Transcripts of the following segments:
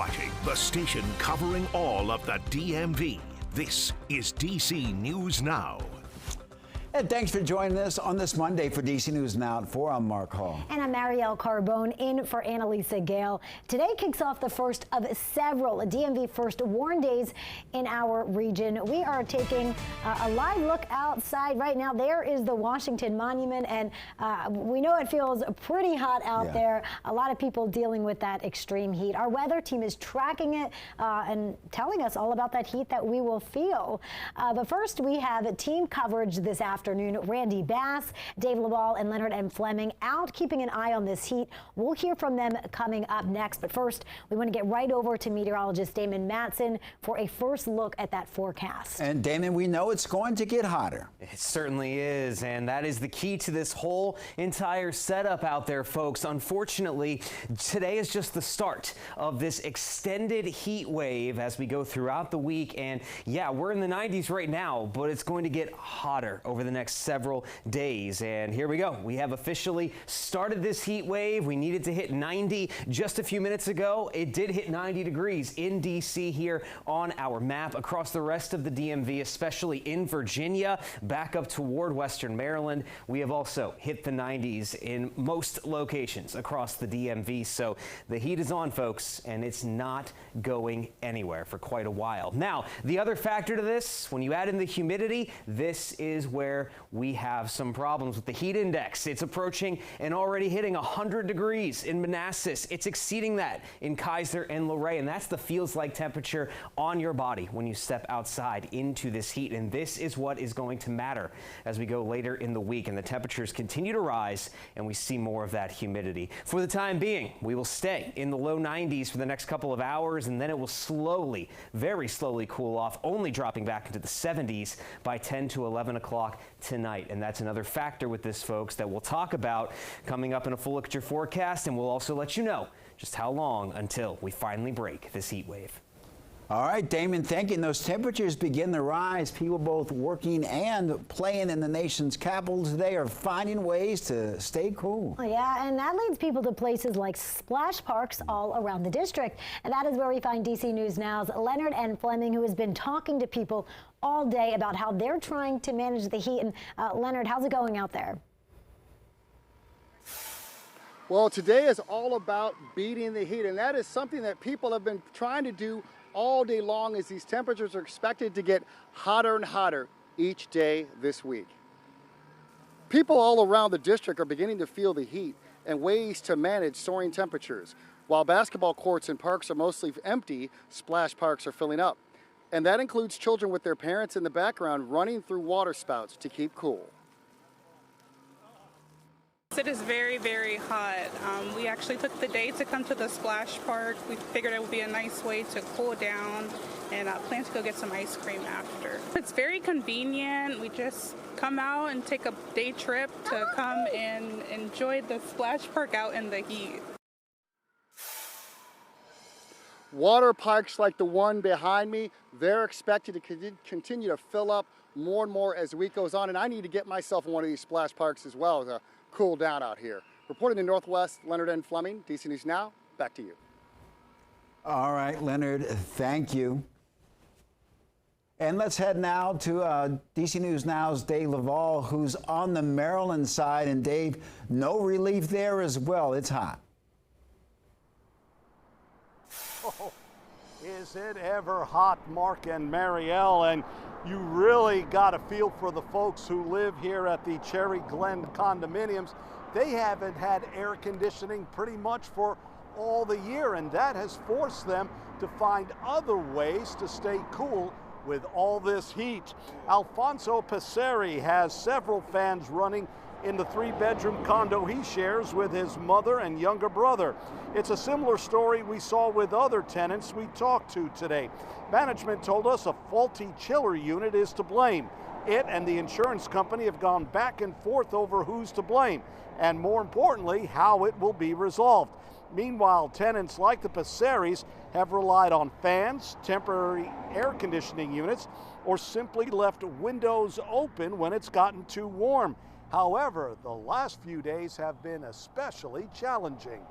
watching the station covering all of the DMV. This is DC News Now. And thanks for joining us on this Monday for DC News Now at 4. I'm Mark Hall. And I'm Marielle Carbone in for Annalisa Gale. Today kicks off the first of several DMV First Warn Days in our region. We are taking a live look outside right now. There is the Washington Monument, and we know it feels pretty hot out there. A lot of people dealing with that extreme heat. Our weather team is tracking it and telling us all about that heat that we will feel. But first, we have team coverage this afternoon. Randy Bass, Dave LaValle, and Leonard M. Fleming out keeping an eye on this heat. We'll hear from them coming up next. But first, we want to get right over to meteorologist Damon Matson for a first look at that forecast. And Damon, we know it's going to get hotter. It certainly is, and that is the key to this whole entire setup out there, folks. Unfortunately, today is just the start of this extended heat wave as we go throughout the week. And yeah, we're in the 90s right now, but it's going to get hotter over the next several days. And here we go. We have officially started this heat wave. We needed to hit 90 just a few minutes ago. It did hit 90 degrees in DC here on our map. Across the rest of the DMV, especially in Virginia, back up toward Western Maryland, we have also hit the 90s in most locations across the DMV. So the heat is on, folks, and it's not going anywhere for quite a while. Now, the other factor to this, when you add in the humidity, this is where we have some problems with the heat index. It's approaching and already hitting 100 degrees in Manassas. It's exceeding that in Kaiser and Luray, and that's the feels like temperature on your body when you step outside into this heat. And this is what is going to matter as we go later in the week and the temperatures continue to rise and we see more of that humidity. For the time being, we will stay in the low 90s for the next couple of hours, and then it will slowly, very slowly cool off, only dropping back into the 70s by 10 to 11 o'clock tonight. And that's another factor with this, folks, that we'll talk about coming up in a full look at your forecast, and we'll also let you know just how long until we finally break this heat wave. All right, Damon, thank you. And those temperatures begin to rise. People both working and playing in the nation's capital today are finding ways to stay cool. Yeah, and that leads people to places like splash parks all around the district. And that is where we find DC News Now's Leonard N. Fleming, who has been talking to people all day about how they're trying to manage the heat. And Leonard, how's it going out there? Well, today is all about beating the heat, and that is something that people have been trying to do all day long as these temperatures are expected to get hotter and hotter each day this week. People all around the district are beginning to feel the heat and ways to manage soaring temperatures. While basketball courts and parks are mostly empty, splash parks are filling up. And that includes children with their parents in the background running through water spouts to keep cool. It is very, very hot. We actually took the day to come to the splash park. We figured it would be a nice way to cool down and plan to go get some ice cream after. It's very convenient. We just come out and take a day trip to come and enjoy the splash park out in the heat. Water parks like the one behind me, they're expected to continue to fill up more and more as the week goes on, and I need to get myself in one of these splash parks as well to cool down out here. Reporting in Northwest, Leonard N. Fleming, DC News Now, back to you. All right, Leonard, thank you. And let's head now to DC News Now's Dave LaValle, who's on the Maryland side. And Dave, no relief there as well. It's hot. Oh, is it ever hot, Mark and Marielle? And you really got a feel for the folks who live here at the Cherry Glen condominiums. They haven't had air conditioning pretty much for all the year, and that has forced them to find other ways to stay cool with all this heat. Alfonso Passeri has several fans running in the 3-bedroom condo he shares with his mother and younger brother. It's a similar story we saw with other tenants we talked to today. Management told us a faulty chiller unit is to blame. It and the insurance company have gone back and forth over who's to blame, and more importantly, how it will be resolved. Meanwhile, tenants like the Passeris have relied on fans, temporary air conditioning units, or simply left windows open when it's gotten too warm. However, the last few days have been especially challenging.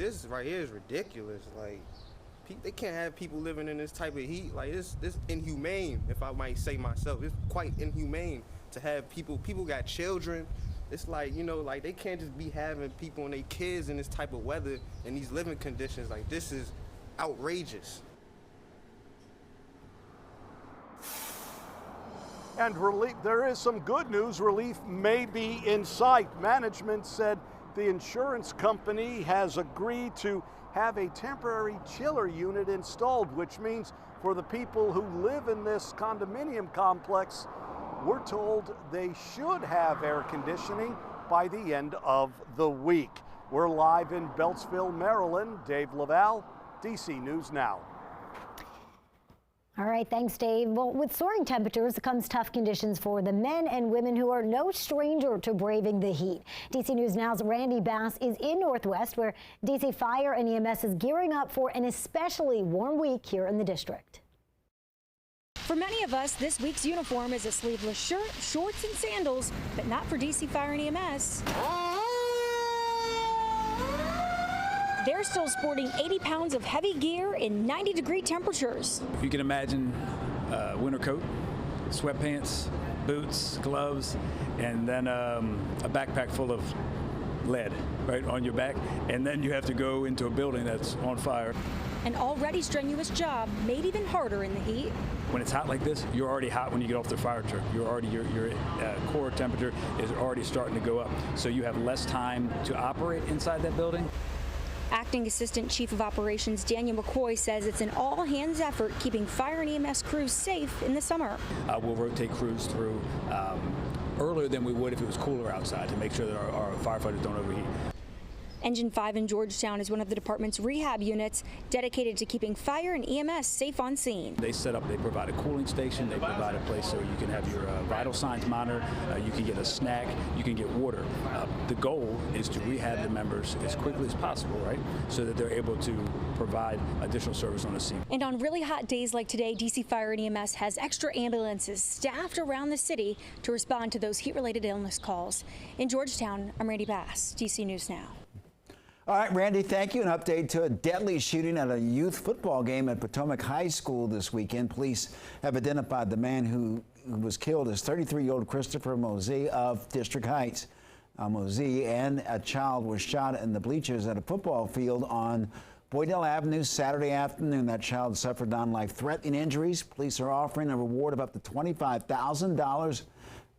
this right here is ridiculous. Like, they can't have people living in this type of heat. Like, this inhumane, if I might say myself. It's quite inhumane to have people got children. It's like, you know, like they can't just be having people and their kids in this type of weather and these living conditions. Like, this is outrageous. And relief, there is some good news. Relief may be in sight. Management said the insurance company has agreed to have a temporary chiller unit installed, which means for the people who live in this condominium complex, we're told they should have air conditioning by the end of the week. We're live in Beltsville, Maryland. Dave Laval, DC News Now. All right, thanks, Dave. Well, with soaring temperatures comes tough conditions for the men and women who are no stranger to braving the heat. DC News Now's Randy Bass is in Northwest, where DC Fire and EMS is gearing up for an especially warm week here in the district. For many of us, this week's uniform is a sleeveless shirt, shorts, and sandals, but not for DC Fire and EMS. They're still sporting 80 pounds of heavy gear in 90-degree temperatures. You can imagine a winter coat, sweatpants, boots, gloves, and then a backpack full of lead right on your back, and then you have to go into a building that's on fire. An already strenuous job made even harder in the heat. When it's hot like this, you're already hot when you get off the fire truck. Your core temperature is already starting to go up, so you have less time to operate inside that building. Acting Assistant Chief of Operations Daniel McCoy says it's an all-hands effort keeping fire and EMS crews safe in the summer. We'll rotate crews through earlier than we would if it was cooler outside to make sure that our firefighters don't overheat. Engine 5 in Georgetown is one of the department's rehab units dedicated to keeping fire and EMS safe on scene. They provide a cooling station, they provide a place so you can have your vital signs monitored, you can get a snack, you can get water. The goal is to rehab the members as quickly as possible, right? So that they're able to provide additional service on the scene. And on really hot days like today, DC Fire and EMS has extra ambulances staffed around the city to respond to those heat-related illness calls. In Georgetown, I'm Randy Bass, DC News Now. All right, Randy, thank you. An update to a deadly shooting at a youth football game at Potomac High School this weekend. Police have identified the man who was killed as 33-year-old Christopher Mosey of District Heights. Mosey and a child were shot in the bleachers at a football field on Boydell Avenue Saturday afternoon. That child suffered non-life-threatening injuries. Police are offering a reward of up to $25,000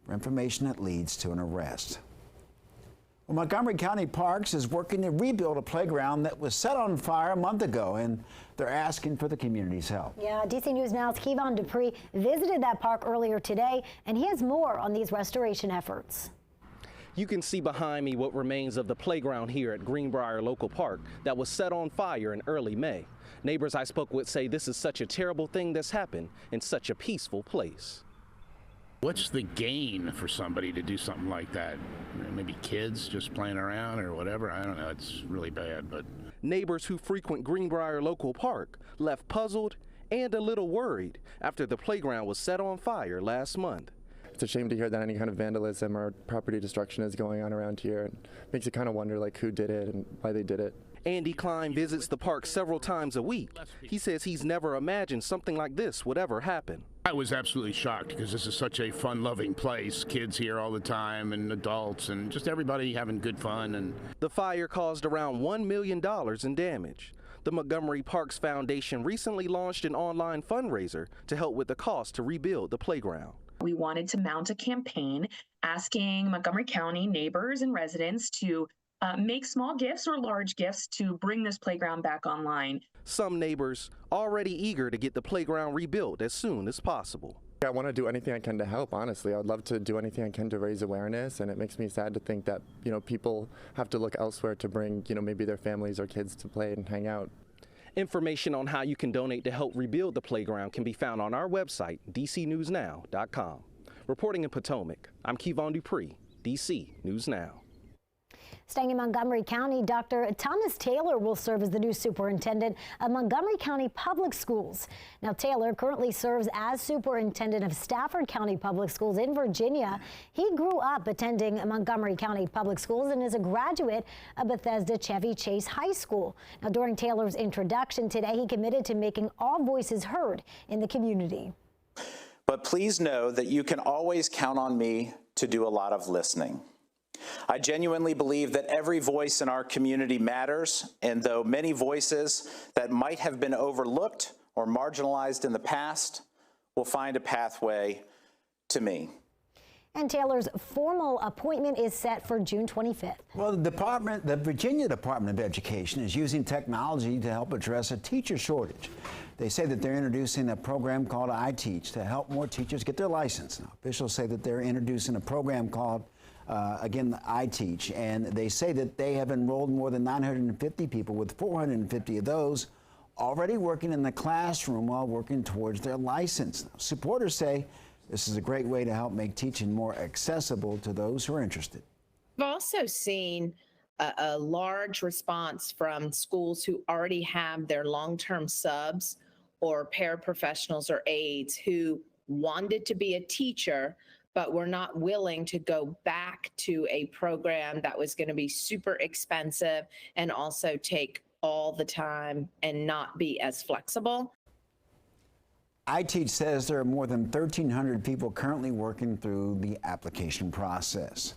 for information that leads to an arrest. Well, Montgomery County Parks is working to rebuild a playground that was set on fire a month ago, and they're asking for the community's help. Yeah, DC News Now's Kevon Dupree visited that park earlier today, and he has more on these restoration efforts. You can see behind me what remains of the playground here at Greenbrier Local Park that was set on fire in early May. Neighbors I spoke with say this is such a terrible thing that's happened in such a peaceful place. What's the gain for somebody to do something like that? Maybe kids just playing around or whatever. I don't know. It's really bad. But neighbors who frequent Greenbrier Local Park left puzzled and a little worried after the playground was set on fire last month. It's a shame to hear that any kind of vandalism or property destruction is going on around here. It makes you kind of wonder who did it and why they did it. Andy Klein visits the park several times a week. He says he's never imagined something like this would ever happen. I was absolutely shocked because this is such a fun-loving place. Kids here all the time and adults and just everybody having good fun. And the fire caused around $1 million in damage. The Montgomery Parks Foundation recently launched an online fundraiser to help with the cost to rebuild the playground. We wanted to mount a campaign asking Montgomery County neighbors and residents to make small gifts or large gifts to bring this playground back online. Some neighbors already eager to get the playground rebuilt as soon as possible. I want to do anything I can to help, honestly. I would love to do anything I can to raise awareness, and it makes me sad to think that, people have to look elsewhere to bring, maybe their families or kids to play and hang out. Information on how you can donate to help rebuild the playground can be found on our website, dcnewsnow.com. Reporting in Potomac, I'm Kevon Dupree, DC News Now. Staying in Montgomery County, Dr. Thomas Taylor will serve as the new superintendent of Montgomery County Public Schools. Now, Taylor currently serves as superintendent of Stafford County Public Schools in Virginia. He grew up attending Montgomery County Public Schools and is a graduate of Bethesda Chevy Chase High School. Now, during Taylor's introduction today, he committed to making all voices heard in the community. But please know that you can always count on me to do a lot of listening. I genuinely believe that every voice in our community matters, and though many voices that might have been overlooked or marginalized in the past will find a pathway to me. And Taylor's formal appointment is set for June 25th. Well, the Virginia Department of Education is using technology to help address a teacher shortage. They say that they're introducing a program called iTeach to help more teachers get their license. Now, officials say that they're introducing a program called again, iTeach, and they say that they have enrolled more than 950 people, with 450 of those already working in the classroom while working towards their license. Now, supporters say this is a great way to help make teaching more accessible to those who are interested. We've also seen a large response from schools who already have their long-term subs or paraprofessionals or aides who wanted to be a teacher but were not willing to go back to a program that was going to be super expensive and also take all the time and not be as flexible. iTeach says there are more than 1,300 people currently working through the application process.